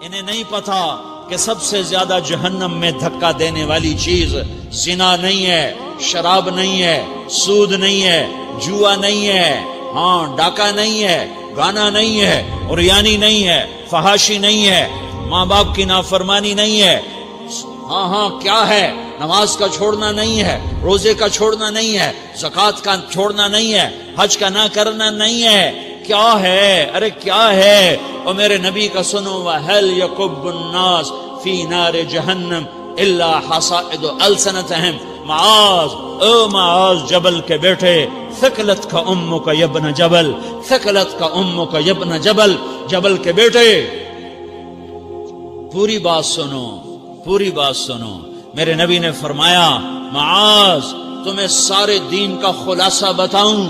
انہیں نہیں پتا کہ سب سے زیادہ جہنم میں دھکا دینے والی چیز زنا نہیں ہے، شراب نہیں ہے، سود نہیں ہے، جوا نہیں ہے، ہاں ڈاکہ نہیں ہے، گانا نہیں ہے، عریانی نہیں ہے، فحاشی نہیں ہے، ماں باپ کی نافرمانی نہیں ہے، ہاں کیا ہے، نماز کا چھوڑنا نہیں ہے، روزے کا چھوڑنا نہیں ہے، زکوٰۃ کا چھوڑنا نہیں ہے، حج کا نہ کرنا نہیں ہے، کیا ہے؟ ارے کیا ہے؟ اور میرے نبی کا سنو، وَهَلْ يَكُبُّ النَّاسِ فِي نَارِ جَهَنَّمَ إِلَّا حَصَائِدُ أَلْسِنَتِهِمْ۔ معاذ، او معاذ جبل کے بیٹے، ثقلت کا امک یا ابن جبل، ثقلت کا امک یا ابن جبل، جبل کے بیٹے پوری بات سنو، پوری بات سنو۔ میرے نبی نے فرمایا، معاذ تمہیں سارے دین کا خلاصہ بتاؤں،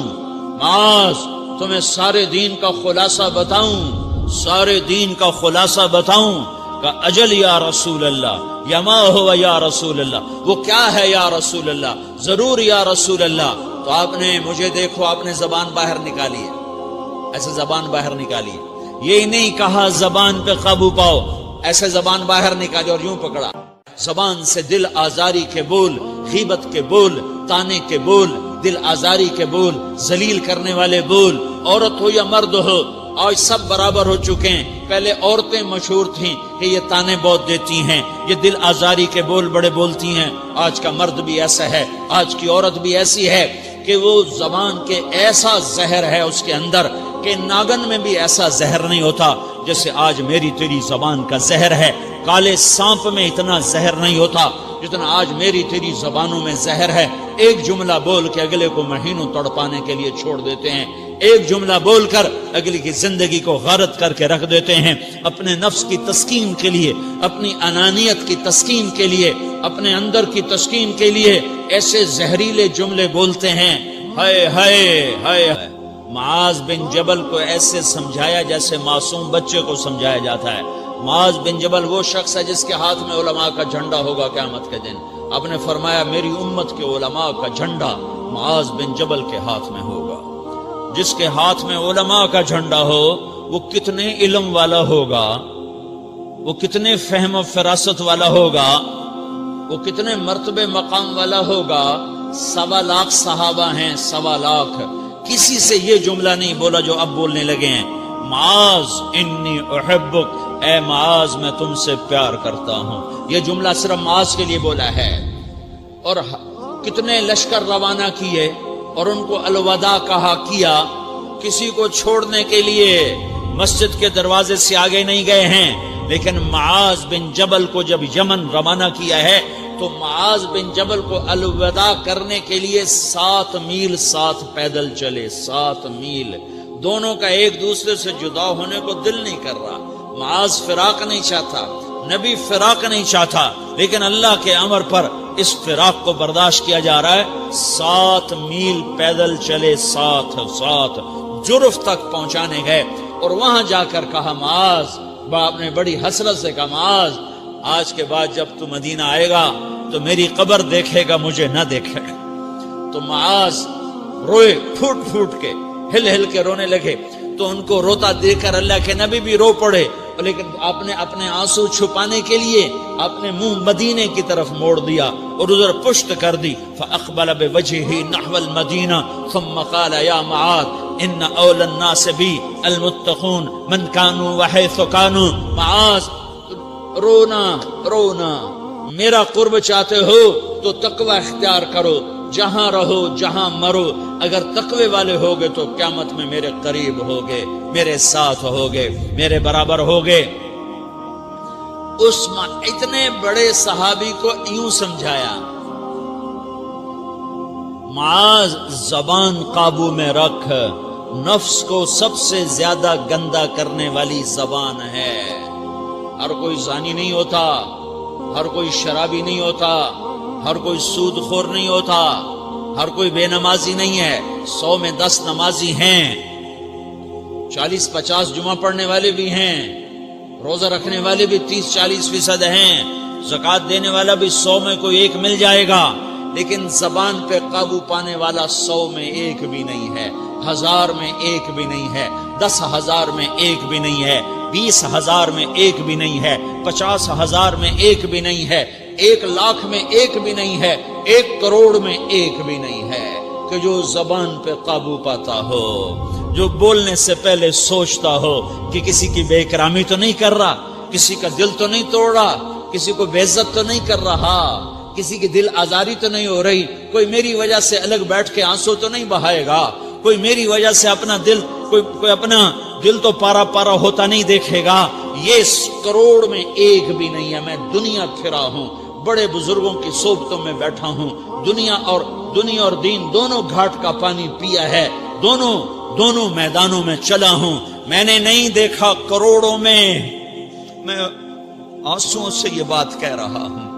معاذ تمہیں سارے دین کا خلاصہ بتاؤں، سارے دین کا خلاصہ بتاؤں؟ کہ اجل یا رسول اللہ، یا ما ہوا یا رسول اللہ، وہ کیا ہے یا رسول اللہ؟ ضرور یا رسول اللہ۔ تو آپ نے مجھے دیکھو، آپ نے زبان باہر نکالی ہے، ایسے زبان باہر نکالی ہے، یہ نہیں کہا زبان پہ قابو پاؤ، ایسے زبان باہر نکالی اور یوں پکڑا۔ زبان سے دل آزاری کے بول، غیبت کے بول، تانے کے بول، دل آزاری کے بول، ذلیل کرنے والے بول، عورت ہو یا مرد ہو، آج سب برابر ہو چکے ہیں۔ پہلے عورتیں مشہور تھیں کہ یہ تانے بہت دیتی ہیں، یہ دل آزاری کے بول بڑے بولتی ہیں۔ آج کا مرد بھی ایسا ہے، آج کی عورت بھی ایسی ہے کہ وہ زبان کے ایسا زہر ہے اس کے اندر کہ ناگن میں بھی ایسا زہر نہیں ہوتا جیسے آج میری تیری زبان کا زہر ہے۔ کالے سانپ میں اتنا زہر نہیں ہوتا جتنا آج میری تیری زبانوں میں زہر ہے۔ ایک جملہ بول کے اگلے کو مہینوں تڑپانے کے لیے چھوڑ دیتے ہیں، ایک جملہ بول کر اگلی کی زندگی کو غارت کر کے رکھ دیتے ہیں، اپنے نفس کی تسکین کے لیے، اپنی انانیت کی تسکین کے لیے، اپنے اندر کی تسکین کے لیے ایسے زہریلے جملے بولتے ہیں۔ ہائے ہائے ہائے۔ معاذ بن جبل کو ایسے سمجھایا جیسے معصوم بچے کو سمجھایا جاتا ہے۔ معاذ بن جبل وہ شخص ہے جس کے ہاتھ میں علماء کا جھنڈا ہوگا قیامت کے دن۔ آپ نے فرمایا میری امت کے علماء کا جھنڈا معاذ بن جبل کے ہاتھ میں ہوگا۔ جس کے ہاتھ میں علماء کا جھنڈا ہو وہ کتنے علم والا ہوگا، وہ کتنے فہم و فراست والا ہوگا، وہ کتنے مرتبے مقام والا ہوگا۔ 1.25 لاکھ صحابہ ہیں، 1.25 لاکھ، کسی سے یہ جملہ نہیں بولا جو اب بولنے لگے ہیں۔ معاذ انی احبک، اے معاذ میں تم سے پیار کرتا ہوں، یہ جملہ صرف معاذ کے لیے بولا ہے۔ اور کتنے لشکر روانہ کیے اور ان کو الوداع کہا کیا، کسی کو چھوڑنے کے لیے مسجد کے دروازے سے آگے نہیں گئے ہیں، لیکن معاذ بن جبل کو جب یمن روانہ کیا ہے تو معاذ بن جبل کو الوداع کرنے کے لیے 7 میل 7 پیدل چلے، 7 میل۔ دونوں کا ایک دوسرے سے جدا ہونے کو دل نہیں کر رہا۔ معاذ فراق نہیں چاہتا، نبی فراق نہیں چاہتا، لیکن اللہ کے امر پر اس فراق کو برداشت کیا جا رہا ہے۔ 7 میل پیدل چلے، 7 جرف تک پہنچانے گئے اور وہاں جا کر کہا معاذ، باپ نے بڑی حسرت سے کہا معاذ آج کے بعد جب تو مدینہ آئے گا تو میری قبر دیکھے گا، مجھے نہ دیکھے گا۔ تو معاذ روئے، پھوٹ پھوٹ کے، ہل ہل کے رونے لگے۔ تو ان کو روتا دیکھ کر اللہ کے نبی بھی رو پڑے، لیکن آپ نے اپنے آنسو چھپانے کے لیے اپنے منہ مدینے کی طرف موڑ دیا اور ادھر پشت کر دی۔ فاقبل بوجهه نحو المدینہ ثم قال یا معاذ ان اول الناس بی المتقون من كانوا وحيث كانوا۔ معاذ رونا رونا، میرا قرب چاہتے ہو تو تقوی اختیار کرو، جہاں رہو جہاں مرو، اگر تقوی والے ہوگے تو قیامت میں میرے قریب ہوگے، میرے ساتھ ہوگے، میرے برابر ہوگے۔ اس اتنے بڑے صحابی کو یوں سمجھایا، معاذ زبان قابو میں رکھ، نفس کو سب سے زیادہ گندا کرنے والی زبان ہے۔ ہر کوئی زانی نہیں ہوتا، ہر کوئی شرابی نہیں ہوتا، ہر کوئی سود خور نہیں ہوتا، ہر کوئی بے نمازی نہیں ہے۔ 100 میں 10 نمازی ہیں، 40-50 جمعہ پڑھنے والے بھی ہیں، روزہ رکھنے والے بھی 30-40% ہیں، زکوٰۃ دینے والا بھی 100 میں کوئی ایک مل جائے گا، لیکن زبان پہ قابو پانے والا 100 میں ایک بھی نہیں ہے، 1000 میں ایک بھی نہیں ہے، 10,000 میں ایک بھی نہیں ہے۔ 20,000 میں ایک بھی نہیں ہے، 50,000 میں ایک بھی نہیں ہے، 1,00,000 میں ایک بھی نہیں ہے، 1 کروڑ میں ایک بھی نہیں ہے کہ جو زبان پہ قابو پاتا ہو، جو بولنے سے پہلے سوچتا ہو کہ کسی کی بے اکرامی تو نہیں کر رہا، کسی کا دل تو نہیں توڑ رہا، کسی کو بے عزت تو نہیں کر رہا، کسی کی دل آزاری تو نہیں ہو رہی، کوئی میری وجہ سے الگ بیٹھ کے آنسو تو نہیں بہائے گا، کوئی میری وجہ سے اپنا دل کوئی اپنا دل تو پارا پارا ہوتا نہیں دیکھے گا۔ یہ کروڑ میں ایک بھی نہیں ہے۔ میں دنیا پھرا ہوں، بڑے بزرگوں کی صحبتوں میں بیٹھا ہوں، دنیا اور دین دونوں گھاٹ کا پانی پیا ہے، دونوں میدانوں میں چلا ہوں، میں نے نہیں دیکھا کروڑوں میں۔ میں آنسوؤں سے یہ بات کہہ رہا ہوں،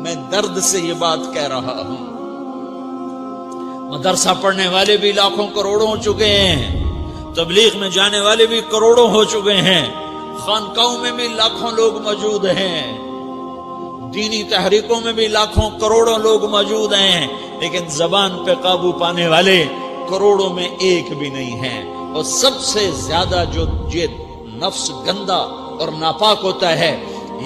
میں درد سے یہ بات کہہ رہا ہوں۔ مدرسہ پڑھنے والے بھی لاکھوں کروڑوں ہو چکے ہیں، تبلیغ میں جانے والے بھی کروڑوں ہو چکے ہیں، خانقاہوں میں بھی لاکھوں لوگ موجود ہیں، دینی تحریکوں میں بھی لاکھوں کروڑوں لوگ موجود ہیں، لیکن زبان پہ قابو پانے والے کروڑوں میں ایک بھی نہیں ہیں۔ اور سب سے زیادہ جو یہ نفس گندا اور ناپاک ہوتا ہے،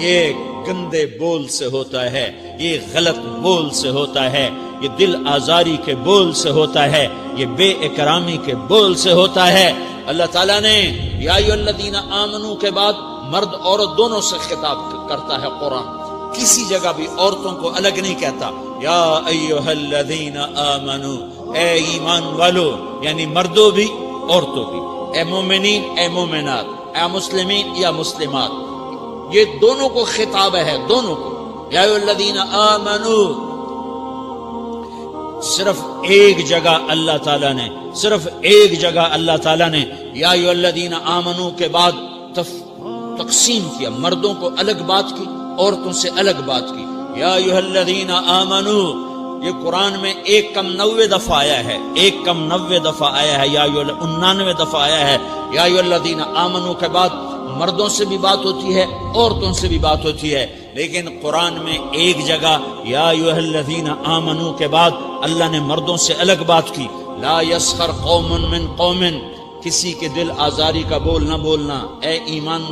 یہ گندے بول سے ہوتا ہے، یہ غلط بول سے ہوتا ہے، یہ دل آزاری کے بول سے ہوتا ہے، یہ بے اکرامی کے بول سے ہوتا ہے۔ اللہ تعالیٰ نے یا ایھا الذین آمنو کے بعد مرد عورت دونوں سے خطاب کرتا ہے قرآن، کسی جگہ بھی عورتوں کو الگ نہیں کہتا۔ یا ایھا الذین آمنو، اے ایمان والو، یعنی مردوں بھی عورتوں بھی، اے مومنین اے مومنات، اے مسلمین یا مسلمات، یہ دونوں کو خطاب ہے، دونوں کو۔ یا ایھا الذین آمنو، صرف ایک جگہ اللہ تعالیٰ نے یا ایھا الذین آمنو کے بعد تقسیم کیا، مردوں کو الگ بات کی، عورتوں سے الگ بات کی۔ یا ایھا الذین آمنو، یہ قرآن میں 1 دفعہ آیا ہے، 1 دفعہ آیا ہے، یا 99 دفعہ آیا ہے۔ یا ایھا الذین آمنو کے بعد مردوں سے بھی بات ہوتی ہے، عورتوں سے بھی بات ہوتی ہے، لیکن قرآن میں ایک جگہ یا ایھا الذین آمنو کے بعد اللہ نے مردوں سے الگ بات کی۔ لا یسخر قوم من قوم، کسی کے دل آزاری کا بول نہ بولنا۔ اے ایمان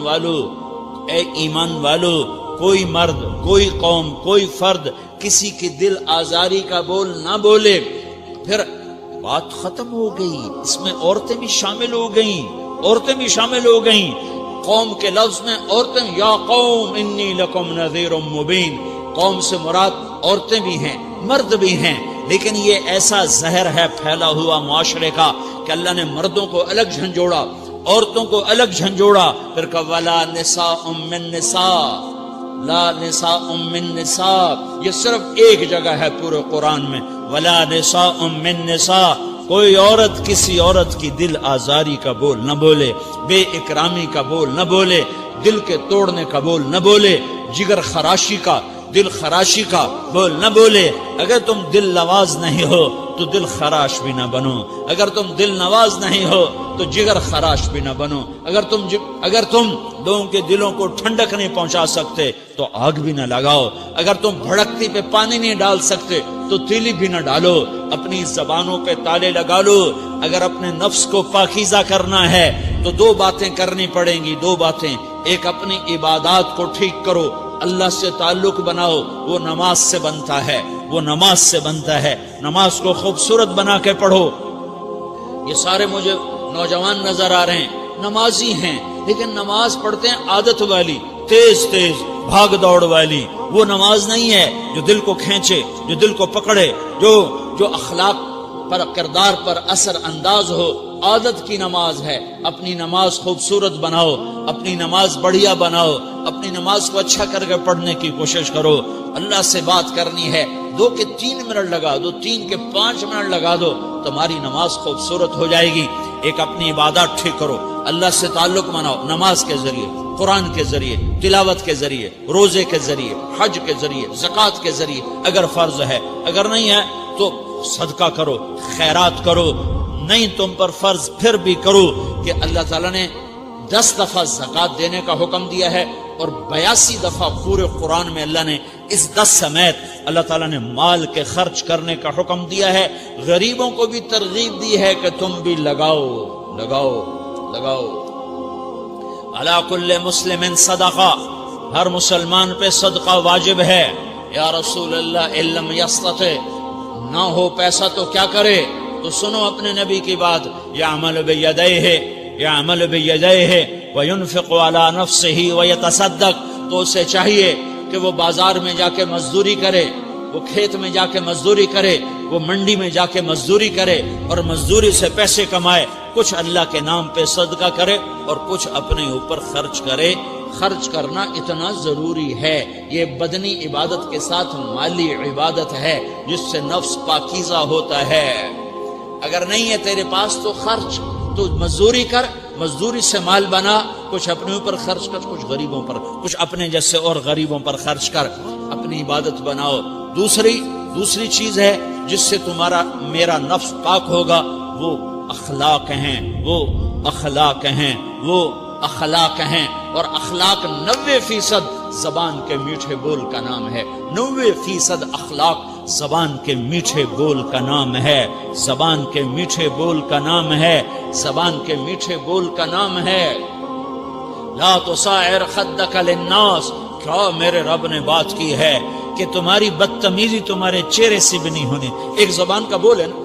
والو، کوئی مرد، کوئی قوم، کوئی فرد کسی کے دل آزاری کا بول نہ بولے۔ پھر بات ختم ہو گئی، اس میں عورتیں بھی شامل ہو گئیں، قوم کے لفظ میں عورتیں، یا قوم انی لکم نذیر مبین، قوم سے مراد عورتیں بھی ہیں، مرد بھی ہیں، لیکن یہ ایسا زہر ہے پھیلا ہوا معاشرے کا کہ اللہ نے مردوں کو الگ جھنجھوڑا، عورتوں کو الگ جھنجھوڑا، پھر کہ ولا نساء من نساء، لا نساء من نساء، یہ صرف ایک جگہ ہے پورے قرآن میں، ولا نساء من نساء، کوئی عورت کسی عورت کی دل آزاری کا بول نہ بولے، بے اکرامی کا بول نہ بولے، دل کے توڑنے کا بول نہ بولے، جگر خراشی کا، دل خراشی کا بول نہ بولے۔ اگر تم دل نواز نہیں ہو تو دل خراش بھی نہ بنو، اگر تم دل نواز نہیں ہو تو جگر خراش بھی نہ بنو، اگر تم لوگوں کے دلوں کو ٹھنڈک نہیں پہنچا سکتے تو آگ بھی نہ لگاؤ، اگر تم بھڑکتی پہ پانی نہیں ڈال سکتے تو تیلی بھی نہ ڈالو، اپنی زبانوں پہ تالے لگا لو۔ اگر اپنے نفس کو پاکیزہ کرنا ہے تو 2 باتیں کرنی پڑیں گی، 2 باتیں، ایک اپنی عبادات کو ٹھیک کرو، اللہ سے تعلق بناؤ، وہ نماز سے بنتا ہے، نماز کو خوبصورت بنا کے پڑھو۔ یہ سارے مجھے نوجوان نظر آ رہے ہیں، نمازی ہیں، لیکن نماز پڑھتے ہیں عادت والی، تیز بھاگ دوڑ والی، وہ نماز نہیں ہے جو دل کو کھینچے، جو دل کو پکڑے، جو اخلاق پر، کردار پر اثر انداز ہو۔ عادت کی نماز ہے، اپنی نماز خوبصورت بناؤ، اپنی نماز بڑھیا بناؤ، اپنی نماز کو اچھا کر کے پڑھنے کی کوشش کرو۔ اللہ سے بات کرنی ہے، 2 کے 3 منٹ لگا دو، 3 کے 5 منٹ لگا دو، تمہاری نماز خوبصورت ہو جائے گی۔ ایک اپنی عبادات ٹھیک کرو، اللہ سے تعلق بناؤ، نماز کے ذریعے، قرآن کے ذریعے، تلاوت کے ذریعے، روزے کے ذریعے، حج کے ذریعے، زکوٰۃ کے ذریعے، اگر فرض ہے، اگر نہیں ہے تو صدقہ کرو، خیرات کرو، نہیں تم پر فرض پھر بھی کرو، کہ اللہ تعالیٰ نے 10 دفعہ زکوٰۃ دینے کا حکم دیا ہے، اور 82 دفعہ پورے قرآن میں اللہ نے اس 10 سمیت اللہ تعالیٰ نے مال کے خرچ کرنے کا حکم دیا ہے۔ غریبوں کو بھی ترغیب دی ہے کہ تم بھی لگاؤ۔ علی کل مسلم صدقہ، ہر مسلمان پہ صدقہ واجب ہے۔ یا رسول اللہ ان لم یستطع، نہ ہو پیسہ تو کیا کرے؟ تو سنو اپنے نبی کی بات، یعمل بیدیہ، یعمل بیدیہ وینفق علی نفسہ ویتصدق، تو اسے چاہیے کہ وہ بازار میں جا کے مزدوری کرے، وہ کھیت میں جا کے مزدوری کرے، وہ منڈی میں جا کے مزدوری کرے اور مزدوری سے پیسے کمائے، کچھ اللہ کے نام پہ صدقہ کرے اور کچھ اپنے اوپر خرچ کرے۔ خرچ کرنا اتنا ضروری ہے، یہ بدنی عبادت کے ساتھ مالی عبادت ہے جس سے نفس پاکیزہ ہوتا ہے۔ اگر نہیں ہے تیرے پاس تو خرچ، تو مزدوری کر، مزدوری سے مال بنا، کچھ اپنے اوپر خرچ کر، کچھ غریبوں پر، کچھ اپنے جیسے اور غریبوں پر خرچ کر، اپنی عبادت بناؤ۔ دوسری چیز ہے جس سے تمہارا میرا نفس پاک ہوگا، وہ اخلاق ہیں، وہ اخلاق ہیں، وہ اخلاق ہیں۔ اور اخلاق 90% زبان کے میٹھے بول کا نام ہے، 90% اخلاق زبان کے میٹھے بول کا نام ہے، زبان کے میٹھے بول کا نام ہے، زبان کے میٹھے بول کا نام ہے۔ لا تصاعر خدک للناس، کیا میرے رب نے بات کی ہے کہ تمہاری بدتمیزی تمہارے چہرے سے بھی نہیں ہونی۔ ایک زبان کا بول ہے نا،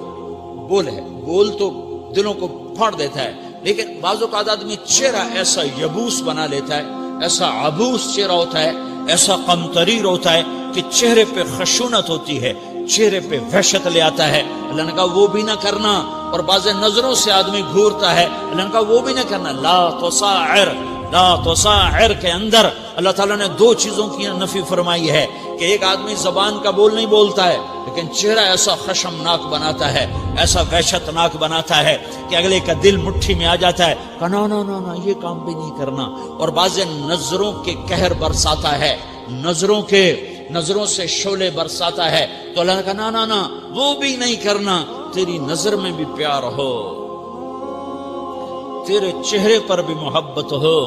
بول ہے، بول تو دلوں کو پھاڑ دیتا ہے، لیکن بعض اوقات آدمی چہرہ ایسا یبوس بنا لیتا ہے، ایسا عبوس چہرہ ہوتا ہے، ایسا قمطریر ہوتا ہے کہ چہرے پہ خشونت ہوتی ہے، چہرے پہ وحشت لے آتا ہے۔ اللہ نے کہا وہ بھی نہ کرنا، اور بعض نظروں سے آدمی گھورتا ہے، اللہ نے کہا وہ بھی نہ کرنا۔ لا تصاعر، لا تصاعر کے اندر اللہ تعالیٰ نے دو چیزوں کی نفی فرمائی ہے کہ ایک آدمی زبان کا بول نہیں بولتا ہے لیکن چہرہ ایسا خشمناک بناتا ہے، ایسا وحشتناک بناتا ہے کہ اگلے کا دل مٹھی میں آ جاتا ہے کہ نا نا نا نا یہ کام بھی نہیں کرنا۔ اور بعض نظروں کے قہر برساتا ہے، نظروں سے شعلے برساتا ہے، تو اللہ نے کہا نا نا نا وہ بھی نہیں کرنا۔ تیری نظر میں بھی پیار ہو، تیرے چہرے پر بھی محبت ہو،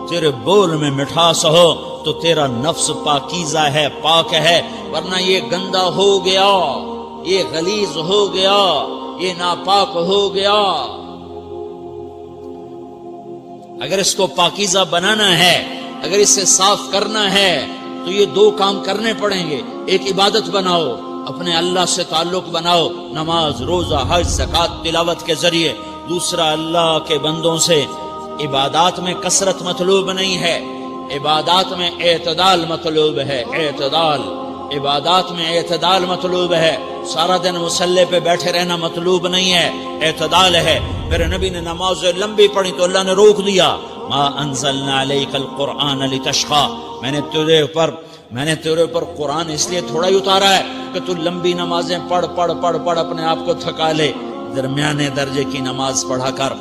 تیرے بول میں مٹھاس ہو، تو تیرا نفس پاکیزہ ہے، پاک ہے۔ ورنہ یہ گندا ہو گیا، یہ غلیظ ہو گیا، یہ ناپاک ہو گیا۔ اگر اس کو پاکیزہ بنانا ہے، اگر اسے صاف کرنا ہے تو یہ دو کام کرنے پڑیں گے۔ ایک عبادت بناؤ، اپنے اللہ سے تعلق بناؤ، نماز، روزہ، حج، زکوٰۃ، تلاوت کے ذریعے۔ دوسرا، اللہ کے بندوں سے عبادات میں کثرت مطلوب نہیں ہے، عبادات میں اعتدال مطلوب ہے، اعتدال، عبادات میں اعتدال مطلوب ہے۔ سارا دن مصلی پہ بیٹھے رہنا مطلوب نہیں ہے، اعتدال ہے۔ میرے نبی نے نماز لمبی پڑھی تو اللہ نے روک دیا، ما انزلنا علیک القرآن لتشقی، میں نے تیرے اوپر قرآن اس لیے تھوڑا ہی اتارا ہے کہ تو لمبی نمازیں پڑھ اپنے آپ کو تھکا لے، درمیانے درجے کی نماز پڑھا کر۔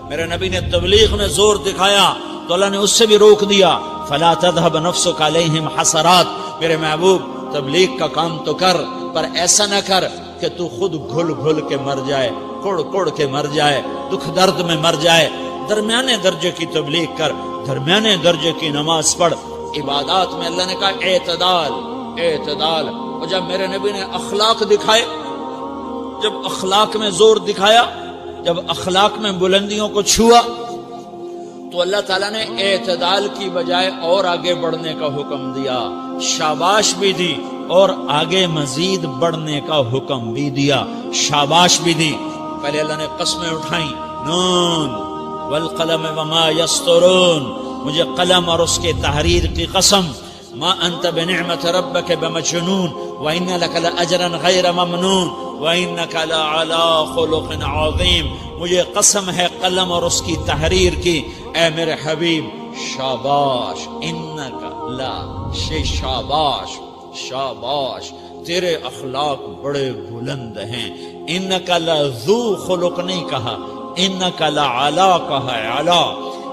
میرے نبی نے تبلیغ میں زور دکھایا تو اللہ نے اس سے بھی روک دیا، فلا تذهب نفسك علیہم حسرات، میرے محبوب تبلیغ کا کام تو کر، پر ایسا نہ کر کہ تو خود گھل کے مر جائے، کڑ کے مر جائے، دکھ درد میں مر جائے۔ درمیانے درجے کی تبلیغ کر، درمیانے درجے کی نماز پڑھ۔ عبادات میں اللہ نے کہا اعتدال۔ اور جب میرے نبی نے اخلاق دکھائے، جب اخلاق میں زور دکھایا، جب اخلاق میں بلندیوں کو چھوا، تو اللہ تعالیٰ نے اعتدال کی بجائے اور آگے بڑھنے کا حکم دیا، شاباش بھی دی اور آگے مزید بڑھنے کا حکم بھی دیا، شاباش بھی دی۔ پہلے اللہ نے قسمیں اٹھائیں، نون والقلم وما یسطرون، مجھے قلم اور اس کے تحریر کی قسم، ما انت بنعمت ربک بمجنون وان لک لاجرا غیر ممنون وانک لعلی خلق عظیم، مجھے قسم ہے قلم اور اس کی تحریر کی، اے میرے حبیب شاباش، انک لا شاباش، تیرے اخلاق بڑے بلند ہیں۔ انک لذو خلق نہیں کہا، انک لعلی کہا، علی،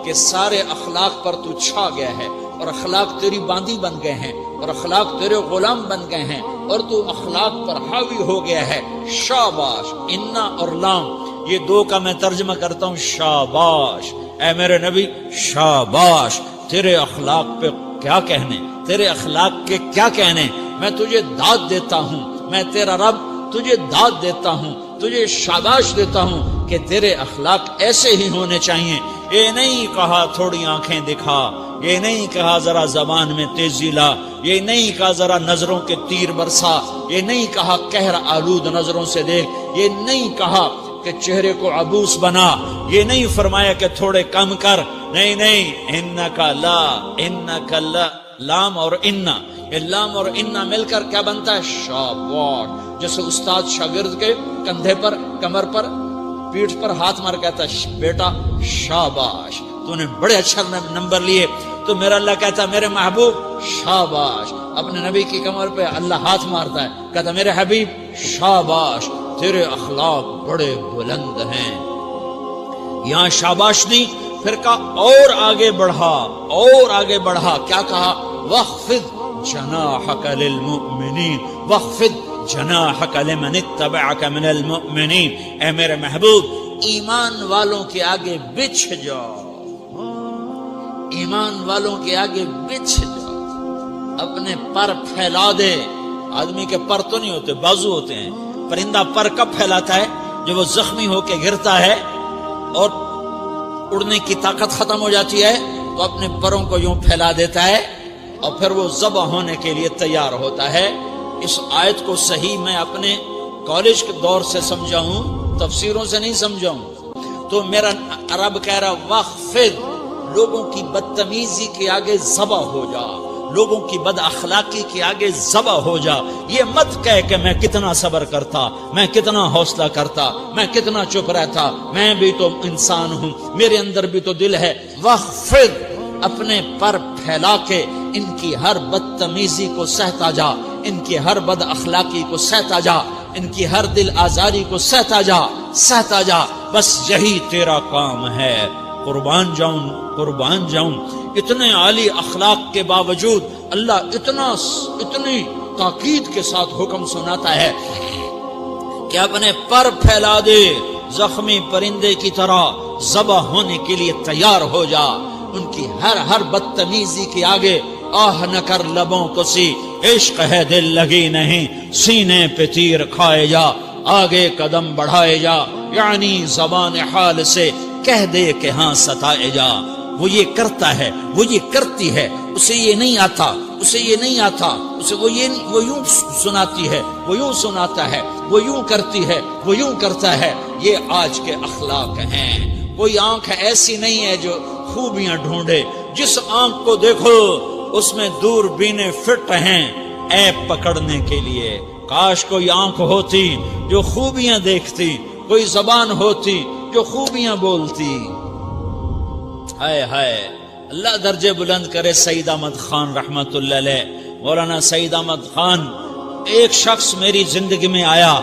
کہ سارے اخلاق پر تو چھا گیا ہے، اور اخلاق تیری باندی بن گئے ہیں، اور اخلاق تیرے غلام بن گئے ہیں، اور تو اخلاق پر حاوی ہو گیا ہے۔ شاباش، انا اور لام، یہ دو کا میں ترجمہ کرتا ہوں، شاباش، اے میرے نبی شاباش، تیرے اخلاق پہ کیا کہنے، تیرے اخلاق کے کیا کہنے، میں تجھے داد دیتا ہوں، میں تیرا رب تجھے داد دیتا ہوں، تجھے شاباش دیتا ہوں کہ تیرے اخلاق ایسے ہی ہونے چاہیے. یہ نہیں کہا تھوڑی آنکھیں دکھا، یہ نہیں کہا ذرا زبان میں تیزی لا، یہ نہیں کہا ذرا نظروں کے تیر برسا، یہ نہیں کہا قہر آلود نظروں سے دیکھ، یہ نہیں کہا کہ چہرے کو عبوس بنا، یہ نہیں فرمایا کہ تھوڑے کم کر. نہیں نہیں، انکا لا لام اور انا، یہ لام اور انا مل کر کیا بنتا ہے؟ شاباش. جیسے استاد شاگرد کے کندھے پر، کمر پر، پیٹھ پر ہاتھ مار کہتا ہے بیٹا شاباش تو نے بڑے اچھا نمبر لیے. تو میرا اللہ کہتا ہے میرے محبوب شاباش. اپنے نبی کی کمر پہ اللہ ہاتھ مارتا ہے، کہتا میرے حبیب شاباش، تیرے اخلاق بڑے بلند ہیں. یہاں شاباش نہیں، پھر کہا اور آگے بڑھا، اور آگے بڑھا. کیا کہا؟ وَخْفِضْ جَنَاحَكَ لِلْمُؤْمِنِينَ وَخْفِضْ جَنَاحَكَ لِمَنِ اتَّبَعَكَ مِنَ الْمُؤْمِنِينَ. اے میرے محبوب ایمان والوں کے آگے بچھ جاؤ، ایمان والوں کے آگے بچھ جاؤ، اپنے پر پھیلا دے. آدمی کے پر تو نہیں ہوتے، بازو ہوتے ہیں. پرندہ پر کب پھیلاتا ہے؟ جب وہ زخمی ہو کے گرتا ہے اور اڑنے کی طاقت ختم ہو جاتی ہے تو اپنے پروں کو یوں پھیلا دیتا ہے اور پھر وہ ذبح ہونے کے لیے تیار ہوتا ہے. اس آیت کو صحیح میں اپنے کالج کے دور سے سمجھا ہوں، تفسیروں سے نہیں سمجھا ہوں. تو میرا رب کہہ رہا وَخْفِضْ، لوگوں کی بدتمیزی کے آگے ذبح ہو جا، لوگوں کی بد اخلاقی کے آگے ذبح ہو جا. یہ مت کہہ کہ میں کتنا صبر کرتا، میں کتنا حوصلہ کرتا، میں کتنا چپ رہتا، میں بھی تو انسان ہوں، میرے اندر بھی تو دل ہے. وَخْفِضْ، اپنے پر پھیلا کے ان کی ہر بدتمیزی کو سہتا جا، ان کی ہر بد اخلاقی کو سہتا جا، ان کی ہر دل آزاری کو سہتا جا، سہتا جا. بس یہی تیرا کام ہے. قربان جاؤں، قربان جاؤں. اتنے عالی اخلاق کے باوجود اللہ اتنی تاکید کے ساتھ حکم سناتا ہے کہ اپنے پر پھیلا دے، زخمی پرندے کی طرح ذبح ہونے کے لیے تیار ہو جا. ان کی ہر بدتمیزی کے آگے آہ نہ کر لبوں کو سی، عشق ہے دل لگی نہیں، سینے پہ تیر کھائے جا، آگے قدم بڑھائے جا. یعنی زبان حال سے کہہ دے کہ ہاں ستائے جا. وہ یہ کرتا ہے، وہ یہ کرتی ہے، اسے یہ نہیں آتا، اسے یہ نہیں آتا، اسے وہ یوں سناتی ہے، وہ یوں سناتا ہے، وہ یوں کرتی ہے، وہ یوں کرتا ہے. یہ آج کے اخلاق ہیں. کوئی آنکھ ایسی نہیں ہے جو خوبیاں ڈھونڈے. جس آنکھ کو دیکھو اس میں دور بینے فٹ ہیں عیب پکڑنے کے لیے. کاش کوئی آنکھ ہوتی جو خوبیاں دیکھتی، کوئی زبان ہوتی جو خوبیاں بولتی. ہائے ہائے، اللہ درجے بلند کرے سعید احمد خان رحمت اللہ علیہ. مولانا سعید احمد خان، ایک شخص میری زندگی میں آیا،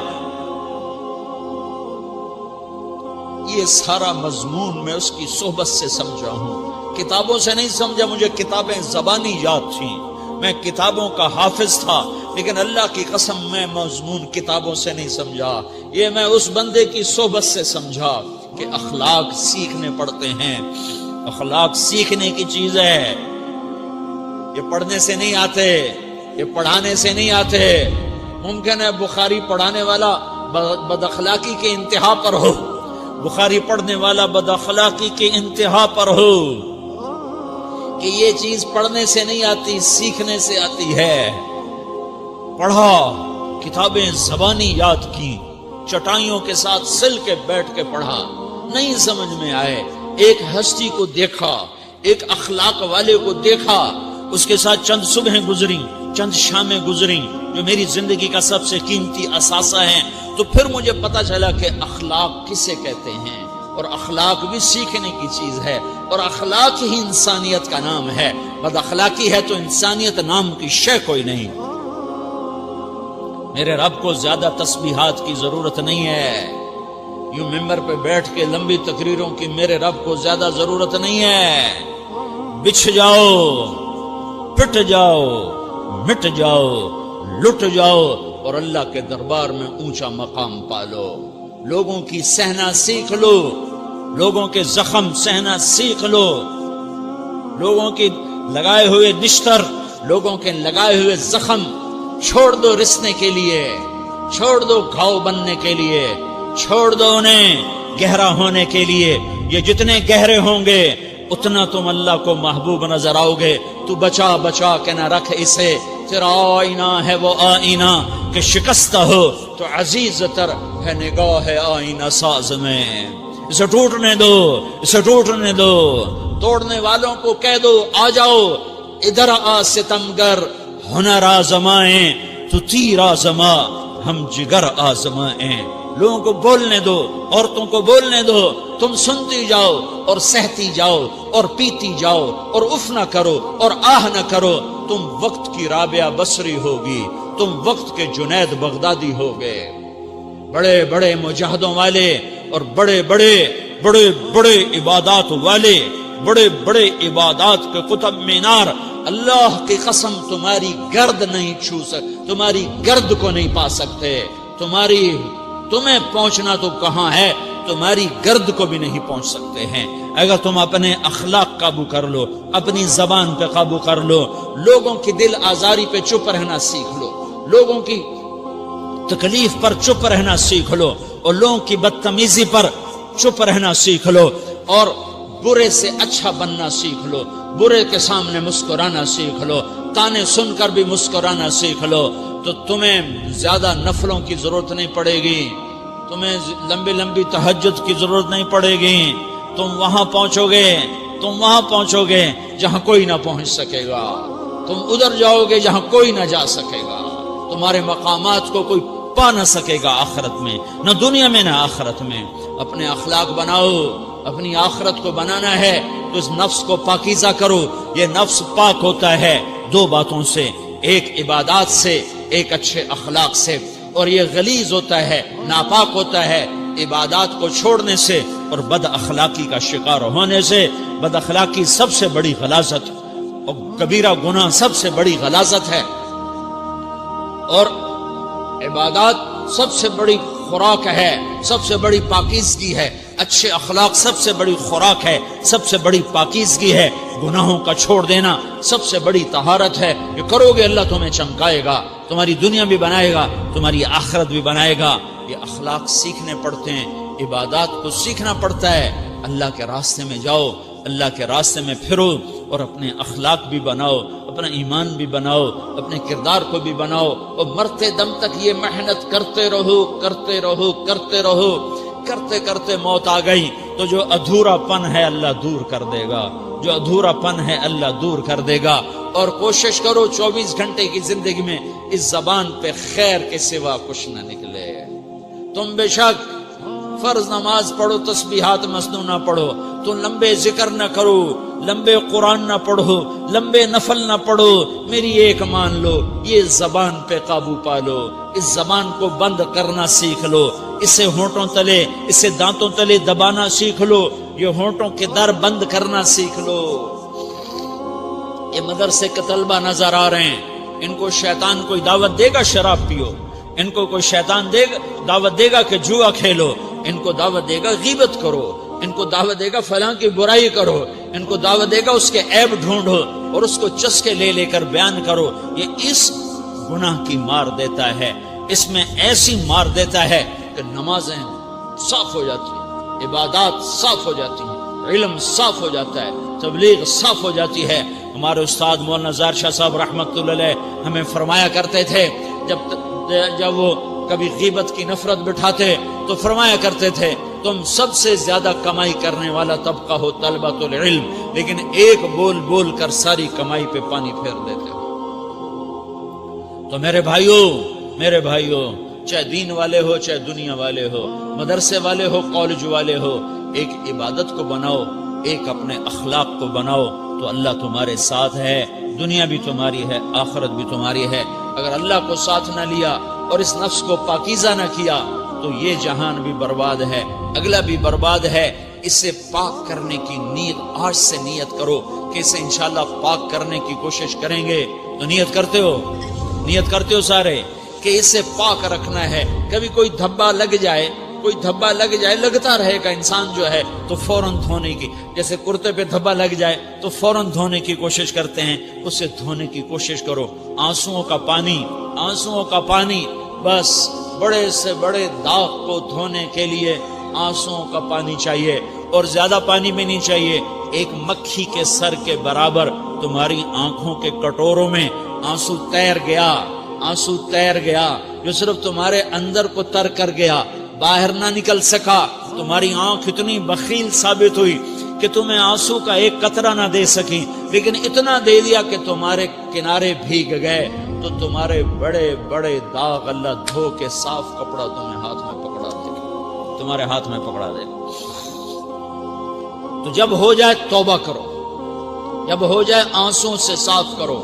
یہ سارا مضمون میں اس کی صحبت سے سمجھا ہوں، کتابوں سے نہیں سمجھا. مجھے کتابیں زبانی یاد تھیں، میں کتابوں کا حافظ تھا، لیکن اللہ کی قسم میں مضمون کتابوں سے نہیں سمجھا. یہ میں اس بندے کی صحبت سے سمجھا کہ اخلاق سیکھنے پڑتے ہیں. اخلاق سیکھنے کی چیز ہے، یہ پڑھنے سے نہیں آتے، یہ پڑھانے سے نہیں آتے. ممکن ہے بخاری پڑھانے والا بد اخلاقی کے انتہا پر ہو، بخاری پڑھنے والا بد اخلاقی کے انتہا پر ہو، کہ یہ چیز پڑھنے سے نہیں آتی، سیکھنے سے آتی ہے. پڑھا، کتابیں زبانی یاد کی، چٹائیوں کے ساتھ سل کے بیٹھ کے پڑھا، نہیں سمجھ میں آئے. ایک ہستی کو دیکھا، ایک اخلاق والے کو دیکھا، اس کے ساتھ چند صبحیں گزری، چند شامیں گزری جو میری زندگی کا سب سے قیمتی اثاثہ ہیں. تو پھر مجھے پتا چلا کہ اخلاق کسے کہتے ہیں، اور اخلاق بھی سیکھنے کی چیز ہے، اور اخلاق ہی انسانیت کا نام ہے. بد اخلاقی ہے تو انسانیت نام کی شے کوئی نہیں. میرے رب کو زیادہ تسبیحات کی ضرورت نہیں ہے، یوں ممبر پہ بیٹھ کے لمبی تقریروں کی میرے رب کو زیادہ ضرورت نہیں ہے. بچھ جاؤ، پٹ جاؤ، مٹ جاؤ، لٹ جاؤ، اور اللہ کے دربار میں اونچا مقام پالو. لوگوں کی سہنا سیکھ لو، لوگوں کے زخم سہنا سیکھ لو، لوگوں کی لگائے ہوئے نشتر، لوگوں کے لگائے ہوئے زخم چھوڑ دو رسنے کے لیے، چھوڑ دو گھاؤ بننے کے لیے، چھوڑ دو انہیں گہرا ہونے کے لیے یہ جتنے گہرے ہوں گے اتنا تم اللہ کو محبوب نظر آؤ گے. تو بچا بچا کے نہ رکھ اسے، تیرا آئینہ ہے وہ آئینہ کہ شکستہ ہو تو عزیز تر ہے نگاہ آئینہ ساز میں. اسے ٹوٹنے دو، اسے ٹوٹنے دو. توڑنے والوں کو کہہ دو آ جاؤ ادھر آ ستمگر، ہنر آزمائیں تو تیر آزما، ہم جگر آزمائیں. لوگوں کو بولنے دو، عورتوں کو بولنے دو. تم سنتی جاؤ اور سہتی جاؤ اور پیتی جاؤ اور اف نہ کرو اور آہ نہ کرو. تم وقت کی رابعہ بصری ہوگی، تم وقت کے جنید بغدادی ہوگے. بڑے بڑے مجاہدوں والے اور بڑے بڑے بڑے بڑے عبادات والے، بڑے بڑے عبادات کے قطب مینار، اللہ کی قسم تمہاری گرد نہیں چھو سکتے، تمہاری گرد کو نہیں پا سکتے. تمہیں پہنچنا تو کہاں ہے، تمہاری گرد کو بھی نہیں پہنچ سکتے ہیں. اگر تم اپنے اخلاق قابو کر لو، اپنی زبان پہ قابو کر لو، لوگوں کی دل آزاری پہ چپ رہنا سیکھ لو، لوگوں کی تکلیف پر چپ رہنا سیکھ لو، اور لوگوں کی بدتمیزی پر چپ رہنا سیکھ لو، اور برے سے اچھا بننا سیکھ لو، برے کے سامنے مسکرانا سیکھ لو، تانے سن کر بھی مسکرانا سیکھ لو، تو تمہیں زیادہ نفلوں کی ضرورت نہیں پڑے گی، تمہیں لمبی لمبی تہجد کی ضرورت نہیں پڑے گی. تم وہاں پہنچو گے جہاں کوئی نہ پہنچ سکے گا. تم ادھر جاؤ گے جہاں کوئی نہ جا سکے گا. تمہارے مقامات کو کوئی پا نہ سکے گا آخرت میں، نہ دنیا میں نہ آخرت میں. اپنے اخلاق بناؤ، اپنی آخرت کو بنانا ہے تو اس نفس کو پاکیزہ کرو. یہ نفس پاک ہوتا ہے دو باتوں سے، ایک عبادات سے، ایک اچھے اخلاق سے، اور یہ غلیظ ہوتا ہے، ناپاک ہوتا ہے عبادات کو چھوڑنے سے اور بد اخلاقی کا شکار ہونے سے. بد اخلاقی سب سے بڑی غلاظت اور کبیرہ گناہ سب سے بڑی غلاظت ہے، اور عبادات سب سے بڑی خوراک ہے، سب سے بڑی پاکیزگی ہے. اچھے اخلاق سب سے بڑی خوراک ہے، سب سے بڑی پاکیزگی ہے. گناہوں کا چھوڑ دینا سب سے بڑی طہارت ہے. یہ کرو گے اللہ تمہیں چمکائے گا، تمہاری دنیا بھی بنائے گا، تمہاری آخرت بھی بنائے گا. یہ اخلاق سیکھنے پڑتے ہیں، عبادات کو سیکھنا پڑتا ہے. اللہ کے راستے میں جاؤ، اللہ کے راستے میں پھرو، اور اپنے اخلاق بھی بناؤ، اپنا ایمان بھی بناؤ، اپنے کردار کو بھی بناؤ، اور مرتے دم تک یہ محنت کرتے رہو کرتے رہو کرتے رہو. کرتے کرتے موت آ گئی تو جو ادھورا پن ہے اللہ دور کر دے گا، جو ادھورا پن ہے اللہ دور کر دے گا. اور کوشش کرو 24 گھنٹے کی زندگی میں اس زبان پہ خیر کے سوا کچھ نہ نکلے. تم بے شک فرض نماز پڑھو، تسبیحات مسنون نہ پڑھو، تم لمبے ذکر نہ کرو، لمبے قرآن نہ پڑھو، لمبے نفل نہ پڑھو. میری ایک مان لو، یہ زبان پہ قابو پا لو، اس زبان کو بند کرنا سیکھ لو، اسے ہونٹوں تلے، اسے دانتوں تلے دبانا سیکھ لو، یہ ہونٹوں کے در بند کرنا سیکھ لو. یہ مدرسے کے طلبہ نظر آ رہے ہیں، ان کو شیطان کوئی دعوت دے گا شراب پیو، ان کو کوئی شیطان دعوت دے گا کہ جوا کھیلو، ان کو دعوت دے گا غیبت کرو، ان کو دعوت دے گا فلاں کی برائی کرو، ان کو دعوت دے گا اس کے عیب ڈھونڈو اور اس کو چسکے لے لے کر بیان کرو. یہ اس گناہ کی مار دیتا ہے، اس میں ایسی مار دیتا ہے کہ نمازیں صاف ہو جاتی ہیں، عبادات صاف ہو جاتی ہیں، علم صاف ہو جاتا ہے، تبلیغ صاف ہو جاتی ہے. ہمارے استاد مولانا زار شاہ صاحب رحمۃ اللہ علیہ ہمیں فرمایا کرتے تھے، جب وہ کبھی غیبت کی نفرت بٹھاتے تو فرمایا کرتے تھے تم سب سے زیادہ کمائی کرنے والا طبقہ ہو طلبۃ العلم، لیکن ایک بول بول کر ساری کمائی پہ پانی پھیر دیتے ہو. تو میرے بھائیوں چاہے دین والے ہو چاہے دنیا والے ہو، مدرسے والے ہو کالج والے ہو، ایک عبادت کو بناؤ، ایک اپنے اخلاق کو بناؤ تو اللہ تمہارے ساتھ ہے. دنیا بھی تمہاری ہے، آخرت بھی تمہاری ہے. اگر اللہ کو ساتھ نہ لیا اور اس نفس کو پاکیزہ نہ کیا تو یہ جہان بھی برباد ہے، اگلا بھی برباد ہے. اسے پاک کرنے کی نیت آج سے نیت کرو کہ اسے انشاءاللہ پاک کرنے کی کوشش کریں گے. تو نیت کرتے ہو سارے کہ اسے پاک رکھنا ہے. کبھی کوئی دھبا لگ جائے لگتا رہے گا انسان جو ہے تو فوراً دھونے کی، جیسے کرتے پہ دھبا لگ جائے تو فوراً دھونے کی کوشش کرتے ہیں، اسے دھونے کی کوشش کرو. آنسوؤں کا پانی بس بڑے سے بڑے داغ کو دھونے کے لیے آنسوؤں کا پانی چاہیے، اور زیادہ پانی بھی نہیں چاہیے، ایک مکھی کے سر کے برابر تمہاری آنکھوں کے کٹوروں میں آنسو تیر گیا، آنسو تیر گیا، جو صرف تمہارے اندر کو تر کر گیا، باہر نہ نکل سکا۔ تمہاری آنکھ اتنی بخیل ثابت ہوئی کہ تمہیں آنسو کا ایک قطرہ نہ دے سکی، لیکن اتنا دے دیا کہ تمہارے کنارے بھیگ گئے، تو تمہارے بڑے بڑے داغ اللہ دھو کے صاف کپڑا تمہیں ہاتھ میں پکڑا دے گا، تمہارے ہاتھ میں پکڑا دے گا۔ تو جب ہو جائے توبہ کرو، جب ہو جائے آنسوں سے صاف کرو،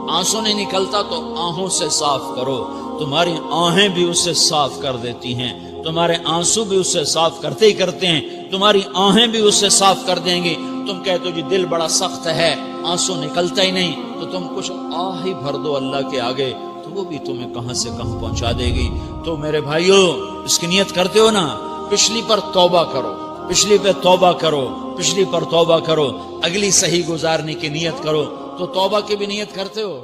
آنسو نہیں نکلتا تو آہوں سے صاف کرو، تمہاری آہیں بھی اسے صاف کر دیتی ہیں، تمہارے آنسو بھی اسے صاف کرتے ہی کرتے ہیں، تمہاری آہیں بھی اسے صاف کر دیں گی۔ تم کہتے ہو جی دل بڑا سخت ہے، آنسو نکلتا ہی نہیں، تو تم کچھ آہ ہی بھر دو اللہ کے آگے، تو وہ بھی تمہیں کہاں سے کہاں پہنچا دے گی۔ تو میرے بھائیو، اس کی نیت کرتے ہو نا، پچھلی پر توبہ کرو، پچھلی پہ توبہ کرو، پچھلی پر توبہ کرو، اگلی صحیح گزارنے کی نیت کرو۔ تو توبہ کی بھی نیت کرتے ہو؟